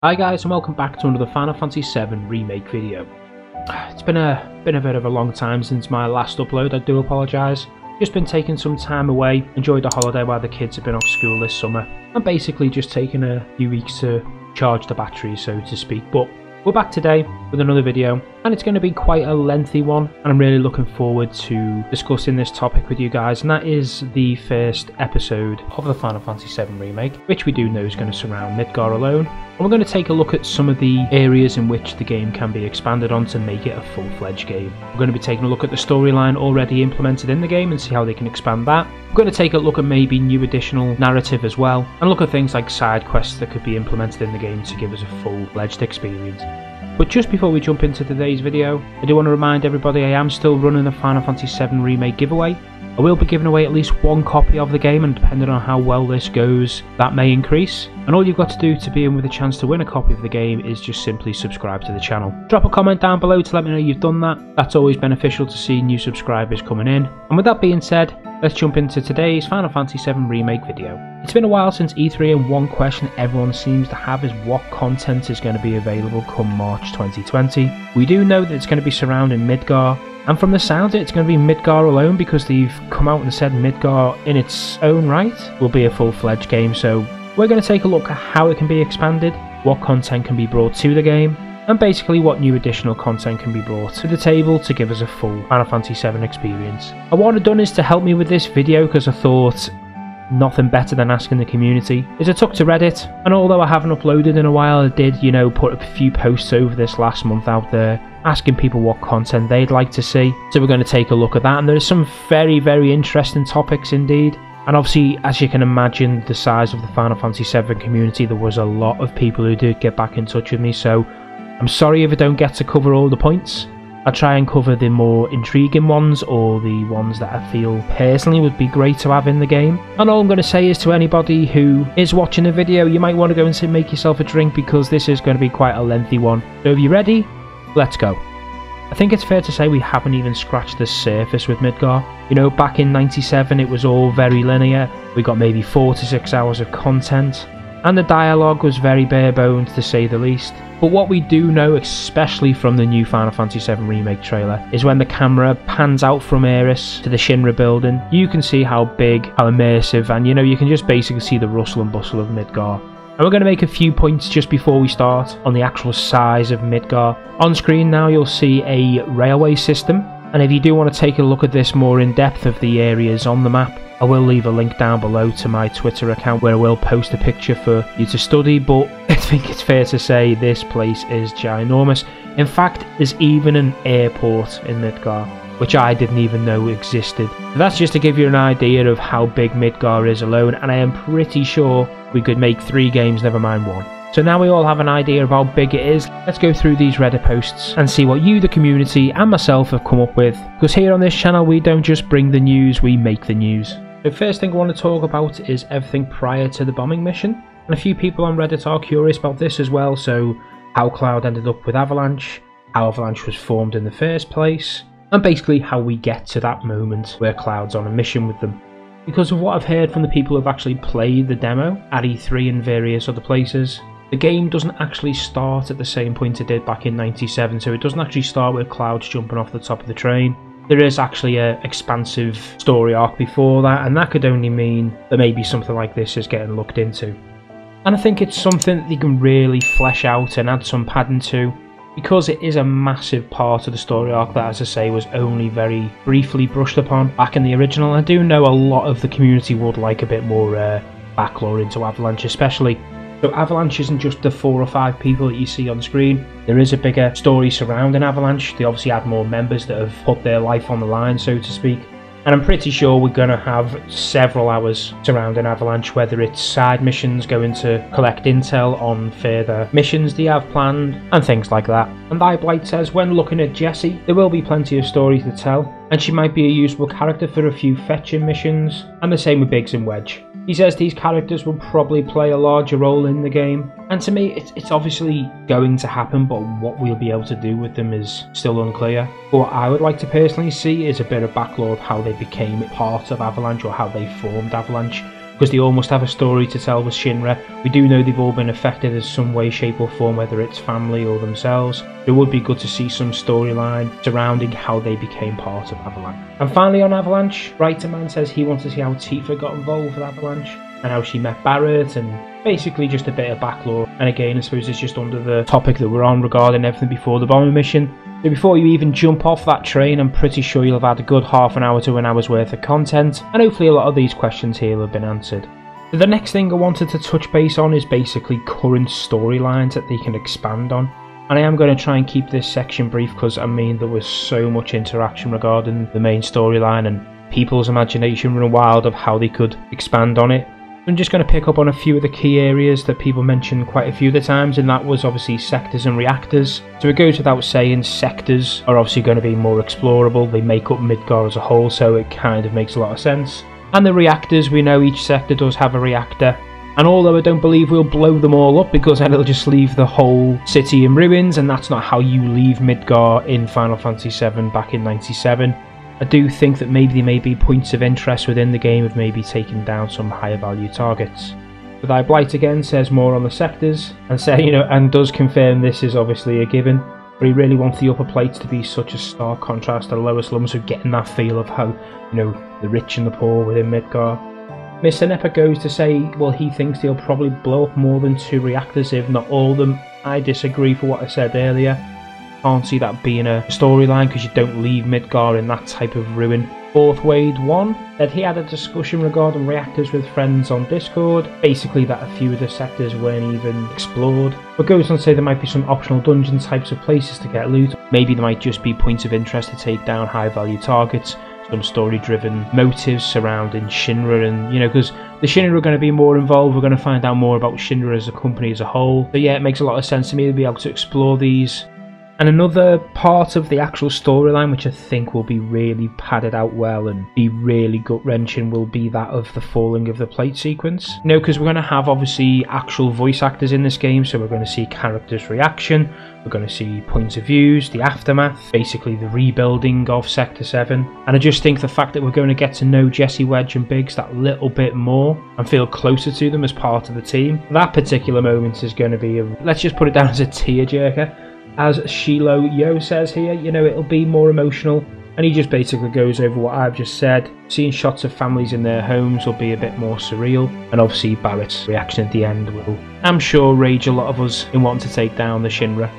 Hi guys, and welcome back to another Final Fantasy VII Remake video. It's been a bit of a long time since my last upload, I do apologise. Just been taking some time away, enjoyed the holiday while the kids have been off school this summer, and basically just taking a few weeks to charge the batteries, so to speak. But we're back today with another video, and it's going to be quite a lengthy one, and I'm really looking forward to discussing this topic with you guys, and that is the first episode of the Final Fantasy VII Remake, which we do know is going to surround Midgar alone. And we're going to take a look at some of the areas in which the game can be expanded on to make it a full-fledged game. We're going to be taking a look at the storyline already implemented in the game and see how they can expand that. We're going to take a look at maybe new additional narrative as well, and look at things like side quests that could be implemented in the game to give us a full-fledged experience. But just before we jump into today's video, I do want to remind everybody I am still running the Final Fantasy VII Remake giveaway. I will be giving away at least one copy of the game, and depending on how well this goes, that may increase. And all you've got to do to be in with a chance to win a copy of the game is just simply subscribe to the channel. Drop a comment down below to let me know you've done that. That's always beneficial to see new subscribers coming in. And with that being said, let's jump into today's Final Fantasy VII Remake video. It's been a while since E3, and one question everyone seems to have is what content is going to be available come March 2020. We do know that it's going to be surrounding Midgar, and from the sound of it, it's going to be Midgar alone, because they've come out and said Midgar in its own right will be a full-fledged game. So we're going to take a look at how it can be expanded, what content can be brought to the game, and basically what new additional content can be brought to the table to give us a full Final Fantasy VII experience. And what I've done is to help me with this video, because I thought nothing better than asking the community, is I took to Reddit, and although I haven't uploaded in a while, I did, put a few posts over this last month out there asking people what content they'd like to see. So we're going to take a look at that, and there's some very interesting topics indeed. And obviously, as you can imagine, the size of the Final Fantasy VII community, there was a lot of people who did get back in touch with me, so I'm sorry if I don't get to cover all the points. I'll try and cover the more intriguing ones, or the ones that I feel personally would be great to have in the game. And all I'm going to say is to anybody who is watching the video, you might want to go and make yourself a drink, because this is going to be quite a lengthy one. So if you're ready, let's go. I think it's fair to say we haven't even scratched the surface with Midgar. Back in 97 it was all very linear. We got maybe 4 to 6 hours of content, and the dialogue was very bare bones to say the least. But what we do know, especially from the new Final Fantasy VII Remake trailer, is when the camera pans out from Aeris to the Shinra building, you can see how big, how immersive, and you can just basically see the rustle and bustle of Midgar. And we're going to make a few points just before we start on the actual size of Midgar. On screen now you'll see a railway system, and if you do want to take a look at this more in depth of the areas on the map, I will leave a link down below to my Twitter account where I will post a picture for you to study, but I think it's fair to say this place is ginormous. In fact, there's even an airport in Midgar, which I didn't even know existed. So that's just to give you an idea of how big Midgar is alone, and I am pretty sure we could make 3 games, never mind 1. So now we all have an idea of how big it is, let's go through these Reddit posts and see what you, the community, and myself have come up with. Because here on this channel we don't just bring the news, we make the news. The first thing I want to talk about is everything prior to the bombing mission. And a few people on Reddit are curious about this as well, so how Cloud ended up with Avalanche, how Avalanche was formed in the first place, and basically how we get to that moment where Cloud's on a mission with them. Because of what I've heard from the people who've actually played the demo at E3 and various other places, the game doesn't actually start at the same point it did back in 97, so it doesn't actually start with Cloud jumping off the top of the train. There is actually an expansive story arc before that, and that could only mean that maybe something like this is getting looked into. And I think it's something that they can really flesh out and add some padding to, because it is a massive part of the story arc that, as I say, was only very briefly brushed upon back in the original. I do know a lot of the community would like a bit more backlore into Avalanche especially. So Avalanche isn't just the 4 or 5 people that you see on screen. There is a bigger story surrounding Avalanche. They obviously add more members that have put their life on the line, so to speak. And I'm pretty sure we're going to have several hours surrounding Avalanche, whether it's side missions, going to collect intel on further missions they have planned, and things like that. And Blight says, when looking at Jessie, there will be plenty of stories to tell, and she might be a useful character for a few fetching missions, and the same with Biggs and Wedge. He says these characters will probably play a larger role in the game, and to me it's obviously going to happen, but what we'll be able to do with them is still unclear. But what I would like to personally see is a bit of backlore of how they became part of Avalanche, or how they formed Avalanche, because they all must have a story to tell with Shinra. We do know they've all been affected in some way, shape or form, whether it's family or themselves. It would be good to see some storyline surrounding how they became part of Avalanche. And finally on Avalanche, Writer Man says he wants to see how Tifa got involved with Avalanche and how she met Barrett, and basically just a bit of backlore. And again, I suppose it's just under the topic that we're on regarding everything before the bombing mission. So before you even jump off that train, I'm pretty sure you'll have had a good half an hour to an hour's worth of content, and hopefully a lot of these questions here have been answered. So the next thing I wanted to touch base on is basically current storylines that they can expand on. And I am going to try and keep this section brief because, I mean, there was so much interaction regarding the main storyline and people's imagination run wild of how they could expand on it. I'm just going to pick up on a few of the key areas that people mentioned quite a few of the times, and that was obviously sectors and reactors. So it goes without saying, sectors are obviously going to be more explorable. They make up Midgar as a whole, so it kind of makes a lot of sense. And the reactors, we know each sector does have a reactor. And although I don't believe we'll blow them all up, because then it'll just leave the whole city in ruins, and that's not how you leave Midgar in Final Fantasy VII back in '97. I do think that maybe there may be points of interest within the game of maybe taking down some higher value targets. But I Blight again says more on the sectors, and and does confirm this is obviously a given, but he really wants the upper plates to be such a stark contrast to the lower slums, so getting that feel of how, the rich and the poor within Midgar. Mr. Nepper goes to say, well, he thinks they'll probably blow up more than 2 reactors, if not all of them. I disagree for what I said earlier. Can't see that being a storyline because you don't leave Midgar in that type of ruin. Fourth Wade 1 said he had a discussion regarding reactors with friends on Discord, basically that a few of the sectors weren't even explored, but goes on to say there might be some optional dungeon types of places to get loot. Maybe there might just be points of interest to take down high value targets, some story driven motives surrounding Shinra, and because the Shinra are going to be more involved. We're going to find out more about Shinra as a company as a whole. So yeah, it makes a lot of sense to me to be able to explore these. And another part of the actual storyline, which I think will be really padded out well and be really gut-wrenching, will be that of the falling of the plate sequence. Because we're going to have obviously actual voice actors in this game, so we're going to see characters' reaction, we're going to see points of views, the aftermath, basically the rebuilding of Sector 7. And I just think the fact that we're going to get to know Jesse, Wedge and Biggs that little bit more and feel closer to them as part of the team, that particular moment is going to be, let's just put it down as a tearjerker. As Shiloh Yo says here, it'll be more emotional, and he just basically goes over what I've just said. Seeing shots of families in their homes will be a bit more surreal, and obviously Barrett's reaction at the end will, I'm sure, rage a lot of us in wanting to take down the Shinra.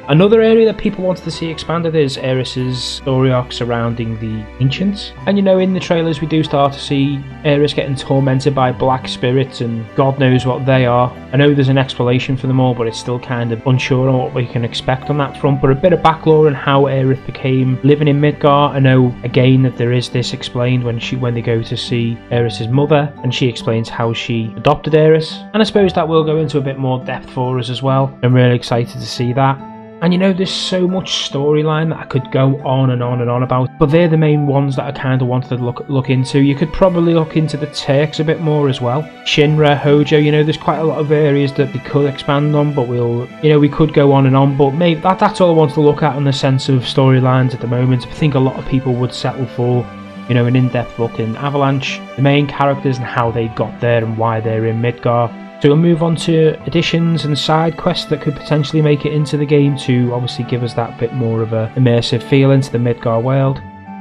Another area that people wanted to see expanded is Aeris's story arc surrounding the Ancients. And in the trailers we do start to see Aeris getting tormented by black spirits and God knows what they are. I know there's an explanation for them all, but it's still kind of unsure on what we can expect on that front. But a bit of backlore on how Aeris became living in Midgar. I know again that there is this explained when they go to see Aeris's mother, and she explains how she adopted Aeris. And I suppose that will go into a bit more depth for us as well. I'm really excited to see that. And there's so much storyline that I could go on and on and on about, but they're the main ones that I kind of wanted to look into. You could probably look into the Turks a bit more as well. Shinra, Hojo, there's quite a lot of areas that they could expand on, but we could go on and on, but maybe that's all I want to look at in the sense of storylines at the moment. I think a lot of people would settle for, an in-depth look in Avalanche, the main characters and how they got there and why they're in Midgar. So we'll move on to additions and side quests that could potentially make it into the game to obviously give us that bit more of a immersive feel into the Midgar world.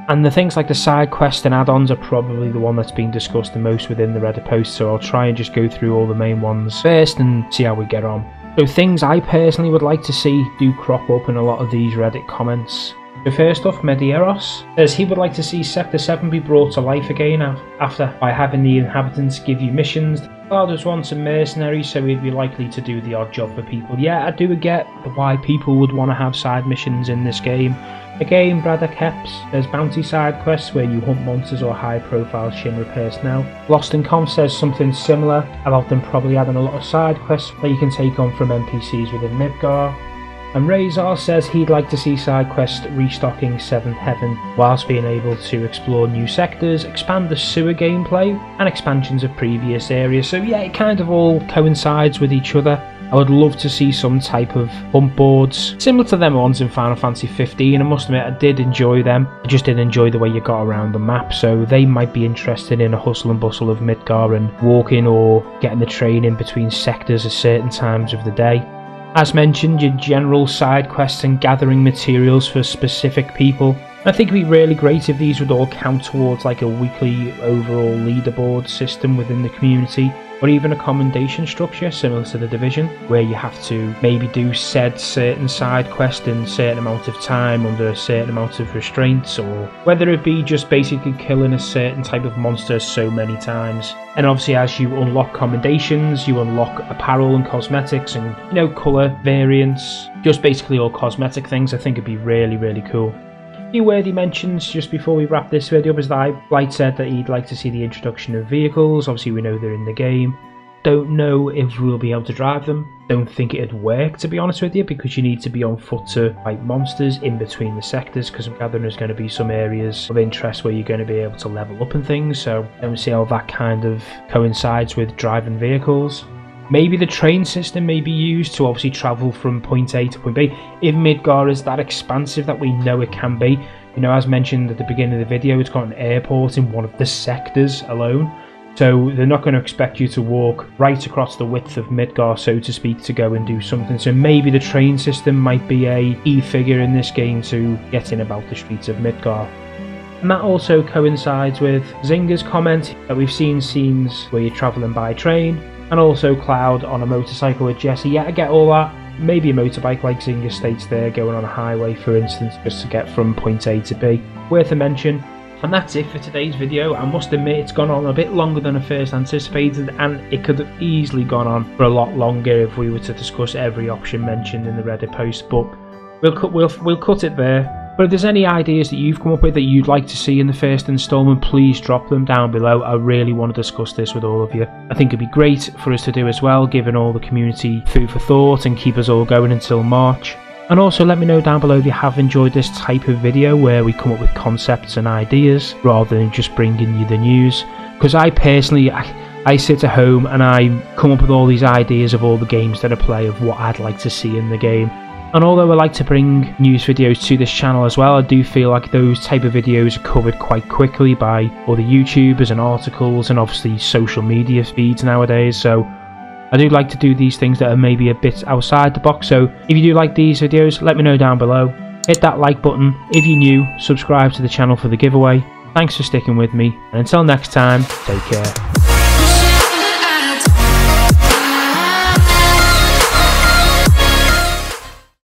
And the things like the side quests and add-ons are probably the one that's been discussed the most within the Reddit post, so I'll try and just go through all the main ones first and see how we get on. So things I personally would like to see do crop up in a lot of these Reddit comments. So first off, Medieros says he would like to see Sector 7 be brought to life again by having the inhabitants give you missions. Cloud was once a mercenary, so he'd be likely to do the odd job for people. Yeah, I do get why people would want to have side missions in this game. Again, Braddock Heps, there's bounty side quests where you hunt monsters or high profile Shinra personnel. Lost in Conf says something similar about them probably adding a lot of side quests that you can take on from NPCs within Midgar. And Razor says he'd like to see side quests restocking 7th Heaven, whilst being able to explore new sectors, expand the sewer gameplay, and expansions of previous areas. So yeah, it kind of all coincides with each other. I would love to see some type of bump boards, similar to them ones in Final Fantasy 15. I must admit, I did enjoy them. I just didn't enjoy the way you got around the map, so they might be interested in a hustle and bustle of Midgar and walking or getting the train in between sectors at certain times of the day. As mentioned, your general side quests and gathering materials for specific people. I think it'd be really great if these would all count towards like a weekly overall leaderboard system within the community, or even a commendation structure similar to the Division, where you have to maybe do said certain side quest in a certain amount of time under a certain amount of restraints, or whether it be just basically killing a certain type of monster so many times. And obviously as you unlock commendations, you unlock apparel and cosmetics and, you know, colour variants, just basically all cosmetic things. I think it'd be really, really cool. Few worthy mentions just before we wrap this video was that Blight said that he'd like to see the introduction of vehicles. Obviously we know they're in the game. Don't know if we'll be able to drive them. Don't think it'd work, to be honest with you, because you need to be on foot to fight monsters in between the sectors, because I'm gathering there's going to be some areas of interest where you're going to be able to level up and things, so I don't see how that kind of coincides with driving vehicles. Maybe the train system may be used to obviously travel from point A to point B, if Midgar is that expansive that we know it can be. You know, as mentioned at the beginning of the video, it's got an airport in one of the sectors alone, so they're not going to expect you to walk right across the width of Midgar, so to speak, to go and do something. So maybe the train system might be a key figure in this game to get in about the streets of Midgar. And that also coincides with Zynga's comment that we've seen scenes where you're travelling by train, and also Cloud on a motorcycle with Jesse. Yeah, I get all that. Maybe a motorbike like Zynga states there, going on a highway for instance, just to get from point A to B. Worth a mention. And that's it for today's video. I must admit it's gone on a bit longer than I first anticipated, and it could have easily gone on for a lot longer if we were to discuss every option mentioned in the Reddit post, but we'll cut it there. But if there's any ideas that you've come up with that you'd like to see in the first instalment, please drop them down below. I really want to discuss this with all of you. I think it'd be great for us to do as well, giving all the community food for thought and keep us all going until March. And also let me know down below if you have enjoyed this type of video where we come up with concepts and ideas rather than just bringing you the news. Because I personally, I sit at home and I come up with all these ideas of all the games that I play, of what I'd like to see in the game. And although I like to bring news videos to this channel as well, I do feel like those type of videos are covered quite quickly by all the YouTubers and articles and obviously social media feeds nowadays. So I do like to do these things that are maybe a bit outside the box. So if you do like these videos, let me know down below. Hit that like button. If you're new, subscribe to the channel for the giveaway. Thanks for sticking with me, and until next time, take care.